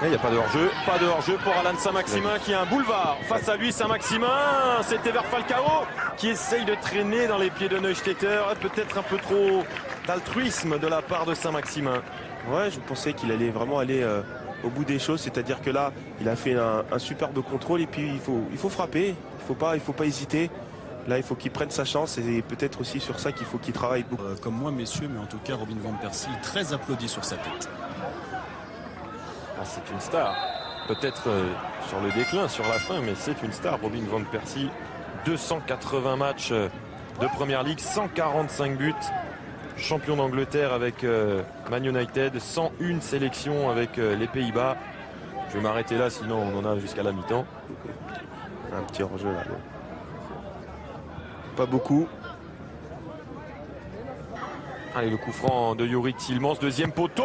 Il n'y a pas de hors-jeu. Pas de hors-jeu pour Alan Saint-Maximin qui a un boulevard. Face à lui, Saint-Maximin, c'était vers Falcao qui essaye de traîner dans les pieds de Neustädter. Peut-être un peu trop d'altruisme de la part de Saint-Maximin. Ouais, je pensais qu'il allait vraiment aller au bout des choses. C'est-à-dire que là, il a fait un superbe contrôle et puis il faut frapper. Il faut pas hésiter. Là, il faut qu'il prenne sa chance et peut-être aussi sur ça qu'il faut qu'il travaille beaucoup. Comme moi, messieurs, mais en tout cas, Robin van Persie, très applaudi sur sa tête. Ah, c'est une star. Peut-être sur le déclin, sur la fin, mais c'est une star. Robin van Persie, 280 matchs de Première Ligue, 145 buts. Champion d'Angleterre avec Man United, 101 sélections avec les Pays-Bas. Je vais m'arrêter là, sinon on en a jusqu'à la mi-temps. Un petit hors-jeu là. Pas beaucoup. Allez, le coup franc de Youri Tielemans, deuxième poteau.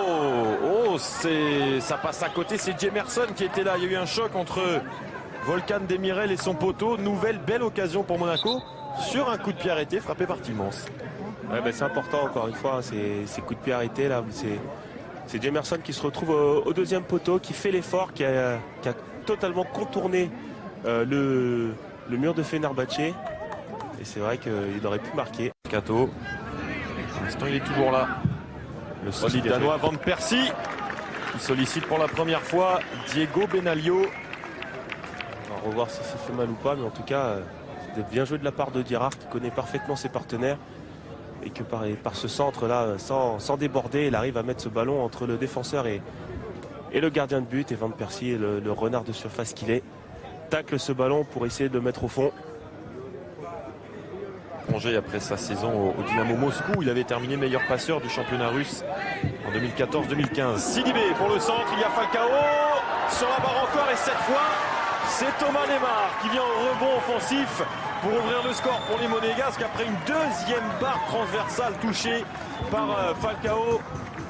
Oh, ça passe à côté, c'est Jemerson qui était là. Il y a eu un choc entre Volkan Demirel et son poteau. Nouvelle belle occasion pour Monaco sur un coup de pied arrêté frappé par Tielemans. Ouais, ben c'est important encore une fois, ces coups de pied arrêtés là. C'est Jemerson qui se retrouve au deuxième poteau, qui fait l'effort, qui a totalement contourné le mur de Fenerbahçe. Et c'est vrai qu'il aurait pu marquer. Cato. Pour l'instant, il est toujours là. Le solide danois Van Persie qui sollicite pour la première fois Diego Benaglio. On va revoir si ça fait mal ou pas, mais en tout cas, c'était bien joué de la part de Dierart qui connaît parfaitement ses partenaires. Et que par ce centre-là, sans déborder, il arrive à mettre ce ballon entre le défenseur et le gardien de but. Et Van Persie, le renard de surface qu'il est, tacle ce ballon pour essayer de le mettre au fond. Congé après sa saison au Dynamo Moscou, il avait terminé meilleur passeur du championnat russe en 2014-2015. Sidibé pour le centre, il y a Falcao sur la barre encore et cette fois c'est Thomas Lemar qui vient au rebond offensif pour ouvrir le score pour les Monégasques après une deuxième barre transversale touchée par Falcao.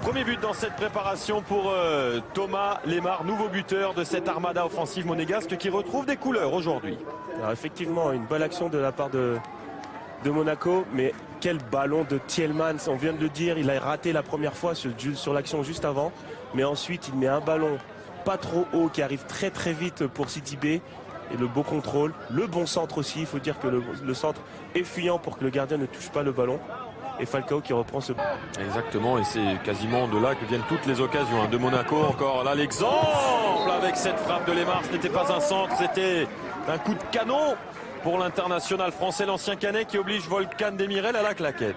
Premier but dans cette préparation pour Thomas Lemar, nouveau buteur de cette armada offensive monégasque qui retrouve des couleurs aujourd'hui. Alors effectivement, une belle action de la part de Monaco, mais quel ballon de Tielemans, on vient de le dire, il a raté la première fois sur l'action juste avant, mais ensuite il met un ballon pas trop haut qui arrive très très vite pour Sidibé et le beau contrôle, le bon centre aussi, il faut dire que le centre est fuyant pour que le gardien ne touche pas le ballon et Falcao qui reprend ce... Exactement, et c'est quasiment de là que viennent toutes les occasions de Monaco. Encore là l'exemple avec cette frappe de Lemar, ce n'était pas un centre, c'était un coup de canon pour l'international français, l'ancien Canet qui oblige Volkan Demirel à la claquette.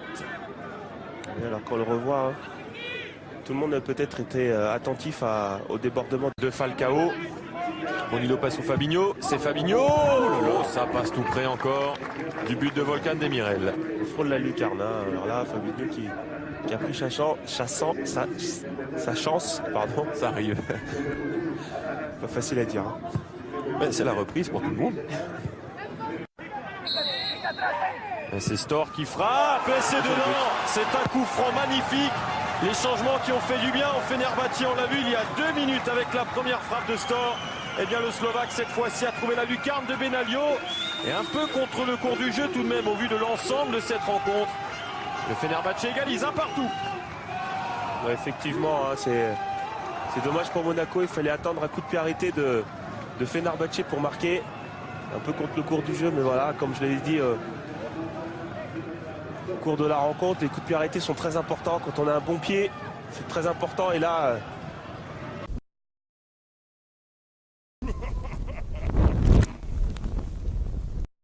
Et alors qu'on le revoit, tout le monde a peut-être été attentif au débordement de Falcao. Rony Lopez ou Fabinho, c'est Fabinho. Oh, ça passe tout près encore du but de Volkan Demirel. Il frôle la lucarne. Alors là, Fabinho qui a pris sa chance. Pardon. Ça arrive. Pas facile à dire. C'est la reprise pour tout le monde. C'est Storr qui frappe et c'est dedans. C'est un coup franc magnifique. Les changements qui ont fait du bien en Fenerbahçe, on l'a vu il y a 2 minutes avec la première frappe de Storr. Eh bien le Slovaque cette fois-ci a trouvé la lucarne de Benaglio. Et un peu contre le cours du jeu tout de même au vu de l'ensemble de cette rencontre. Le Fenerbahçe égalise un partout. Ouais, effectivement, c'est dommage pour Monaco. Il fallait attendre un coup de pied arrêté de Fenerbahçe pour marquer. Un peu contre le cours du jeu, mais voilà, comme je l'avais dit au cours de la rencontre, les coups de pied arrêtés sont très importants. Quand on a un bon pied, c'est très important. Et là,